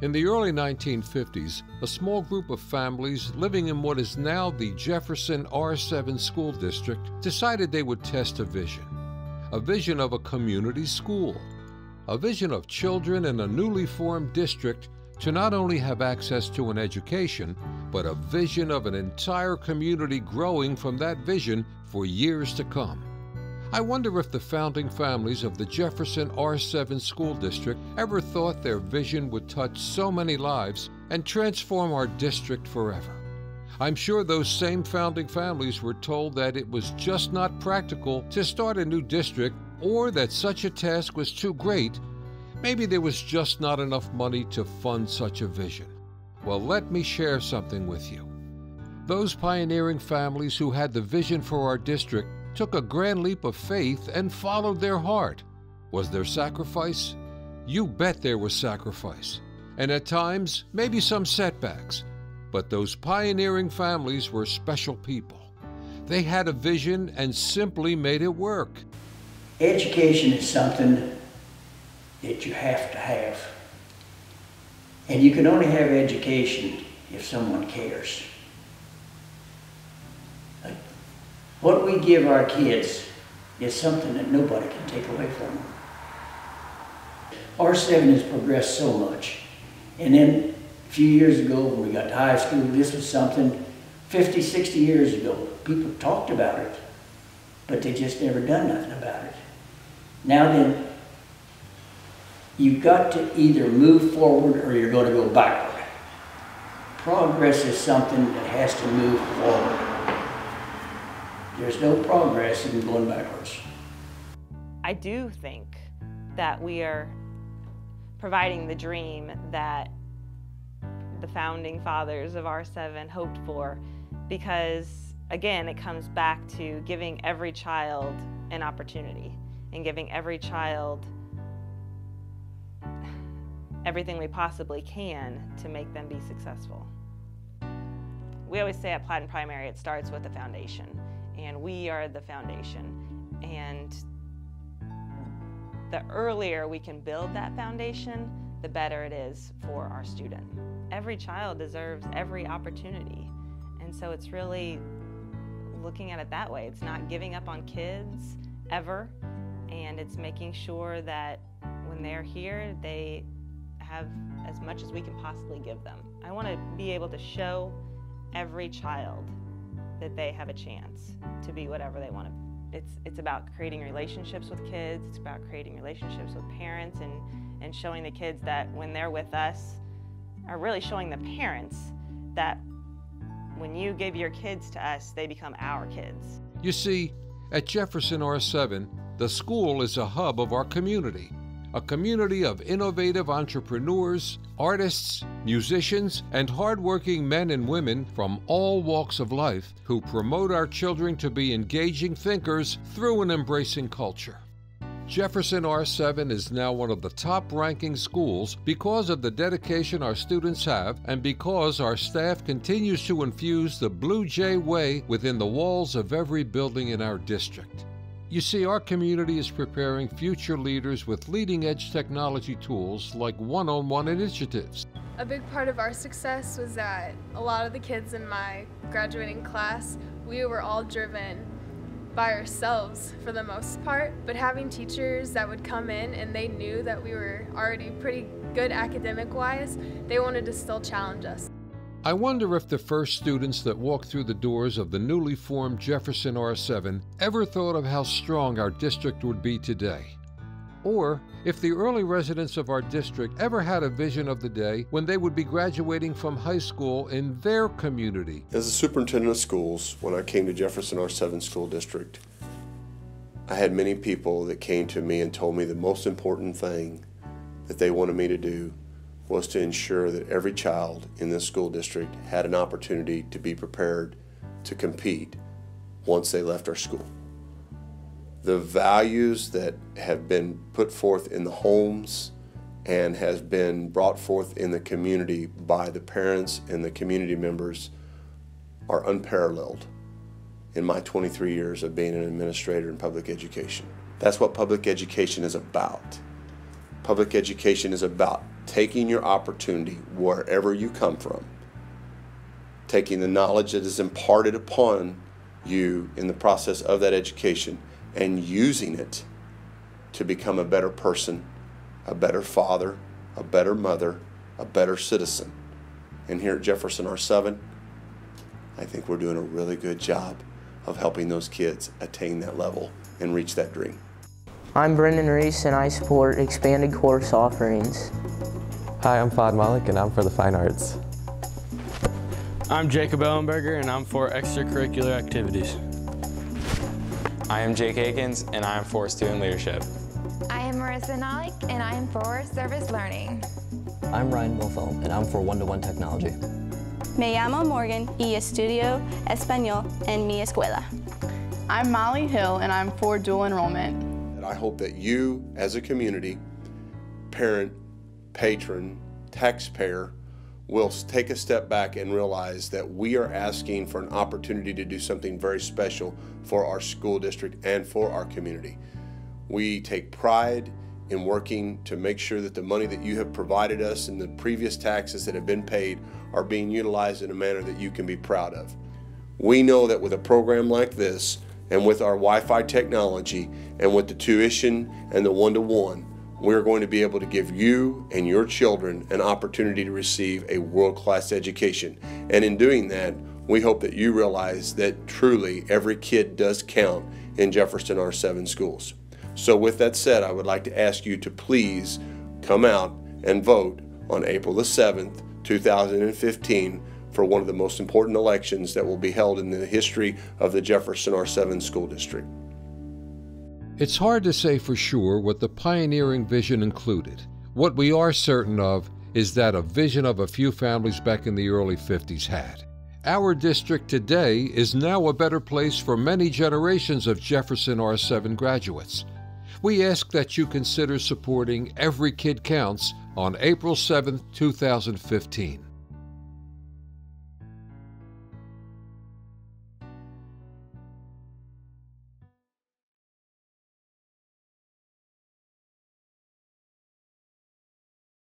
In the early 1950s, a small group of families living in what is now the Jefferson R-VII school district decided they would test a vision of a community school, a vision of children in a newly formed district to not only have access to an education, but a vision of an entire community growing from that vision for years to come. I wonder if the founding families of the Jefferson R-VII school district ever thought their vision would touch so many lives and transform our district forever. I'm sure those same founding families were told that it was just not practical to start a new district, or that such a task was too great. Maybe there was just not enough money to fund such a vision. Well, let me share something with you. Those pioneering families who had the vision for our district took a grand leap of faith and followed their heart. Was there sacrifice? You bet there was sacrifice. And at times, maybe some setbacks. But those pioneering families were special people. They had a vision and simply made it work. Education is something that you have to have. And you can only have education if someone cares. Like, what we give our kids is something that nobody can take away from them. R-VII has progressed so much. And then a few years ago, when we got to high school, this was something 50, 60 years ago. People talked about it, but they just never done nothing about it. Now then, you've got to either move forward or you're going to go backward. Progress is something that has to move forward. There's no progress in going backwards. I do think that we are providing the dream that the founding fathers of R-VII hoped for, because again, it comes back to giving every child an opportunity and giving every child everything we possibly can to make them be successful. We always say at Platten Primary, it starts with the foundation, and we are the foundation. And the earlier we can build that foundation, the better it is for our student. Every child deserves every opportunity. And so it's really looking at it that way. It's not giving up on kids ever, and it's making sure that when they're here, they have as much as we can possibly give them. I want to be able to show every child that they have a chance to be whatever they want to be. It's about creating relationships with kids. It's about creating relationships with parents, and showing the kids that when they're with us, are really showing the parents that when you give your kids to us, they become our kids. You see, at Jefferson R-VII, the school is a hub of our community. A community of innovative entrepreneurs, artists, musicians, and hardworking men and women from all walks of life who promote our children to be engaging thinkers through an embracing culture. Jefferson R-VII is now one of the top-ranking schools because of the dedication our students have and because our staff continues to infuse the Blue Jay way within the walls of every building in our district. You see, our community is preparing future leaders with leading-edge technology tools like one-on-one initiatives. A big part of our success was that a lot of the kids in my graduating class, we were all driven by ourselves for the most part, but having teachers that would come in and they knew that we were already pretty good academic-wise, they wanted to still challenge us. I wonder if the first students that walked through the doors of the newly formed Jefferson R-VII ever thought of how strong our district would be today. Or if the early residents of our district ever had a vision of the day when they would be graduating from high school in their community. As a superintendent of schools, when I came to Jefferson R-VII School District, I had many people that came to me and told me the most important thing that they wanted me to do was to ensure that every child in this school district had an opportunity to be prepared to compete once they left our school. The values that have been put forth in the homes and has been brought forth in the community by the parents and the community members are unparalleled in my 23 years of being an administrator in public education. That's what public education is about. Public education is about taking your opportunity wherever you come from, taking the knowledge that is imparted upon you in the process of that education and using it to become a better person, a better father, a better mother, a better citizen. And here at Jefferson R-VII, I think we're doing a really good job of helping those kids attain that level and reach that dream. I'm Brendan Reese and I support expanded course offerings. Hi, I'm Fahd Malik and I'm for the Fine Arts. I'm Jacob Ellenberger and I'm for extracurricular activities. I am Jake Akins and I am for student leadership. I am Marissa Nalik and I am for service learning. I'm Ryan Wilfeld and I'm for one-to-one technology. Me llamo Morgan y estudio español en mi escuela. I'm Molly Hill and I'm for dual enrollment. And I hope that you, as a community, parent, patron, taxpayer, will take a step back and realize that we are asking for an opportunity to do something very special for our school district and for our community. We take pride in working to make sure that the money that you have provided us and the previous taxes that have been paid are being utilized in a manner that you can be proud of. We know that with a program like this, and with our Wi-Fi technology, and with the tuition and the one-to-one, we're going to be able to give you and your children an opportunity to receive a world-class education. And in doing that, we hope that you realize that truly every kid does count in Jefferson R-VII schools. So with that said, I would like to ask you to please come out and vote on April the 7th, 2015 for one of the most important elections that will be held in the history of the Jefferson R-VII School District. It's hard to say for sure what the pioneering vision included. What we are certain of is that a vision of a few families back in the early 50s had. Our district today is now a better place for many generations of Jefferson R-VII graduates. We ask that you consider supporting Every Kid Counts on April 7th, 2015.